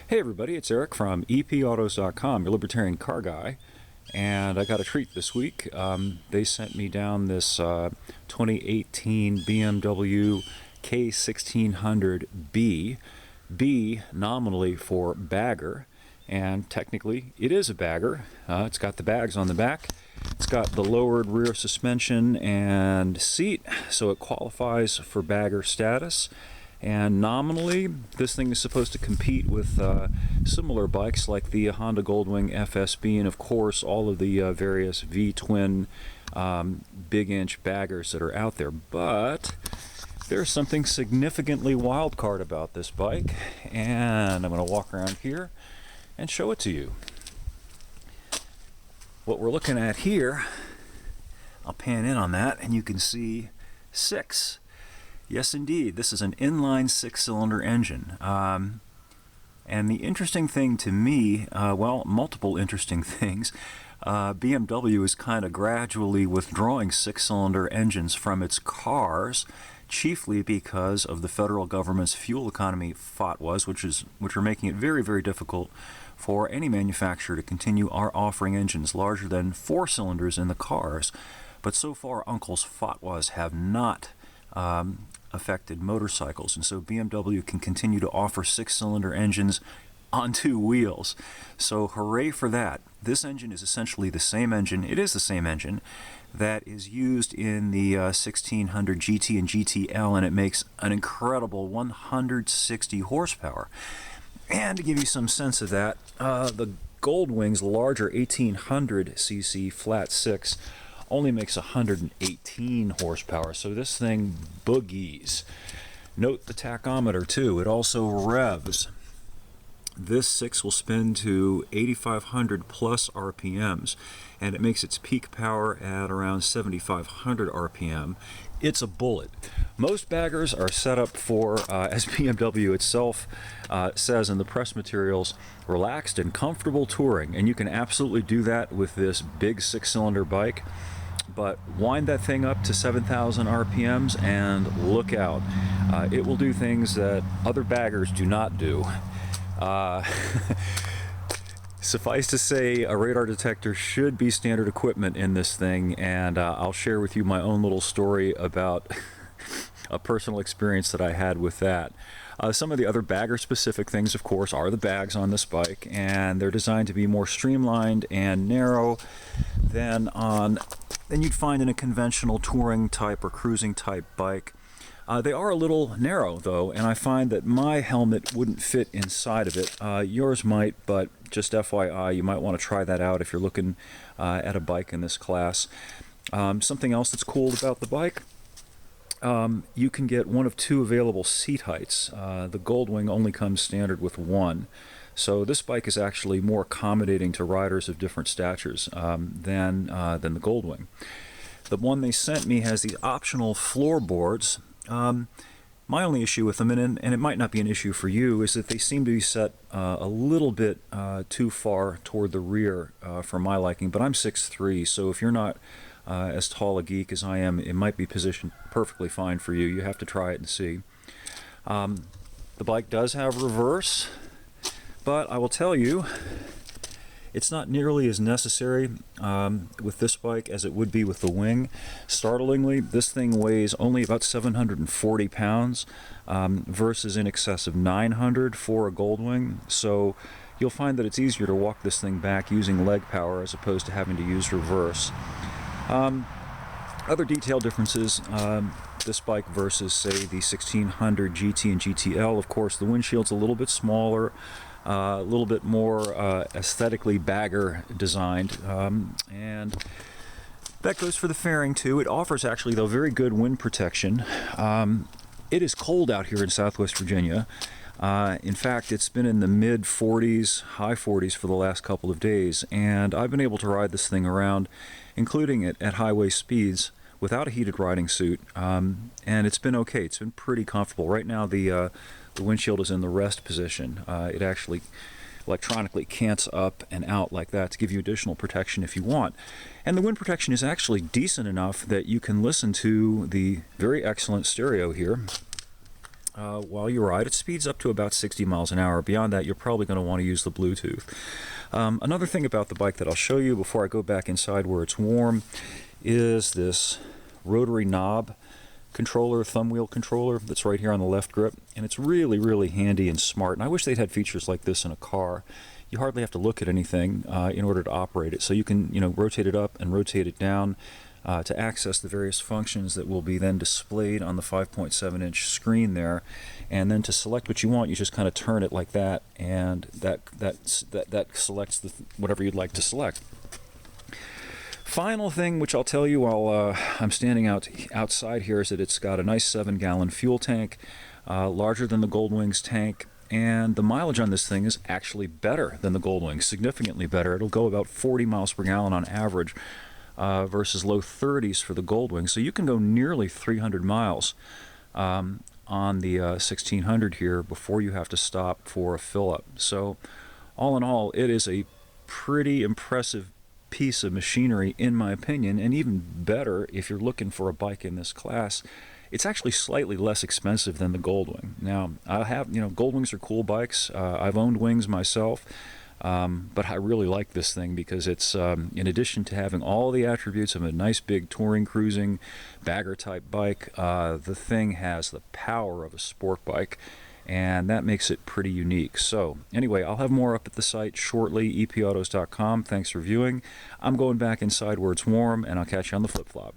Hey everybody, it's Eric from epautos.com, your Libertarian car guy, and I got a treat this week. They sent me down this 2018 BMW K 1600B, B nominally for bagger, and technically it is a bagger. It's got the bags on the back, it's got the lowered rear suspension and seat, so it qualifies for bagger status. And nominally, this thing is supposed to compete with similar bikes like the Honda Goldwing FSB and, of course, all of the various V-twin big-inch baggers that are out there. But there's something significantly wild card about this bike, and I'm going to walk around here and show it to you. What we're looking at here, I'll pan in on that, and you can see 6. Yes, indeed, this is an inline 6-cylinder engine. And the interesting thing to me, well, multiple interesting things, BMW is kind of gradually withdrawing 6-cylinder engines from its cars, chiefly because of the federal government's fuel economy fatwas, which are making it very, very difficult for any manufacturer to continue offering engines larger than 4 cylinders in the cars. But so far, Uncle's fatwas have not affected motorcycles, and so BMW can continue to offer 6-cylinder engines on 2 wheels. So hooray for that. This engine is essentially the same engine, it is the same engine that is used in the 1600 GT and GTL, and it makes an incredible 160 horsepower. And to give you some sense of that, the Goldwing's larger 1800cc flat 6 only makes 118 horsepower, so this thing boogies. Note the tachometer too, it also revs. This 6 will spin to 8,500 plus RPMs, and it makes its peak power at around 7,500 RPM. It's a bullet. Most baggers are set up for, as BMW itself says in the press materials, relaxed and comfortable touring, and you can absolutely do that with this big 6-cylinder bike. But wind that thing up to 7,000 RPMs and look out. It will do things that other baggers do not do. Suffice to say, a radar detector should be standard equipment in this thing, and I'll share with you my own little story about a personal experience that I had with that. Some of the other bagger-specific things, of course, are the bags on this bike, and they're designed to be more streamlined and narrow than you'd find in a conventional touring type or cruising type bike. They are a little narrow though, and I find that my helmet wouldn't fit inside of it. Yours might, but just FYI, you might want to try that out if you're looking at a bike in this class. Something else that's cool about the bike, you can get one of 2 available seat heights. The Goldwing only comes standard with 1. So this bike is actually more accommodating to riders of different statures than the Goldwing. The one they sent me has these optional floorboards. My only issue with them, and it might not be an issue for you, is that they seem to be set a little bit too far toward the rear for my liking, but I'm 6'3", so if you're not as tall a geek as I am, it might be positioned perfectly fine for you. You have to try it and see. The bike does have reverse, but I will tell you, it's not nearly as necessary with this bike as it would be with the Wing. Startlingly, this thing weighs only about 740 pounds versus in excess of 900 for a Goldwing. So you'll find that it's easier to walk this thing back using leg power as opposed to having to use reverse. Other detail differences, this bike versus, say, the 1600 GT and GTL, of course, the windshield's a little bit smaller, a little bit more aesthetically bagger designed, and that goes for the fairing too. It offers actually, though, very good wind protection. It is cold out here in Southwest Virginia. In fact, it's been in the mid 40s, high 40s for the last couple of days, and I've been able to ride this thing around, including it at highway speeds, without a heated riding suit, and it's been okay. It's been pretty comfortable. Right now, the windshield is in the rest position. It actually electronically cants up and out like that to give you additional protection if you want. And the wind protection is actually decent enough that you can listen to the very excellent stereo here while you ride. It speeds up to about 60 miles an hour. Beyond that, you're probably going to want to use the Bluetooth. Another thing about the bike that I'll show you before I go back inside where it's warm is this rotary knob controller, thumb wheel controller that's right here on the left grip, and it's really, really handy and smart. And I wish they'd had features like this in a car. You hardly have to look at anything in order to operate it. So you can, rotate it up and rotate it down to access the various functions that will be then displayed on the 5.7-inch screen there. And then to select what you want, you just kind of turn it like that, and that selects whatever you'd like to select. Final thing, which I'll tell you while I'm standing outside here, is that it's got a nice 7-gallon fuel tank, larger than the Goldwings tank, and the mileage on this thing is actually better than the Goldwings, significantly better. It'll go about 40 miles per gallon on average versus low 30s for the Goldwings, so you can go nearly 300 miles on the 1600 here before you have to stop for a fill-up. So all in all, it is a pretty impressive piece of machinery in my opinion, and even better if you're looking for a bike in this class. It's actually slightly less expensive than the Goldwing. Now, I have, Goldwings are cool bikes. I've owned Wings myself, but I really like this thing because it's, in addition to having all the attributes of a nice big touring, cruising, bagger type bike, the thing has the power of a sport bike, and that makes it pretty unique. So anyway, I'll have more up at the site shortly, epautos.com. Thanks for viewing. I'm going back inside where it's warm, and I'll catch you on the flip-flop.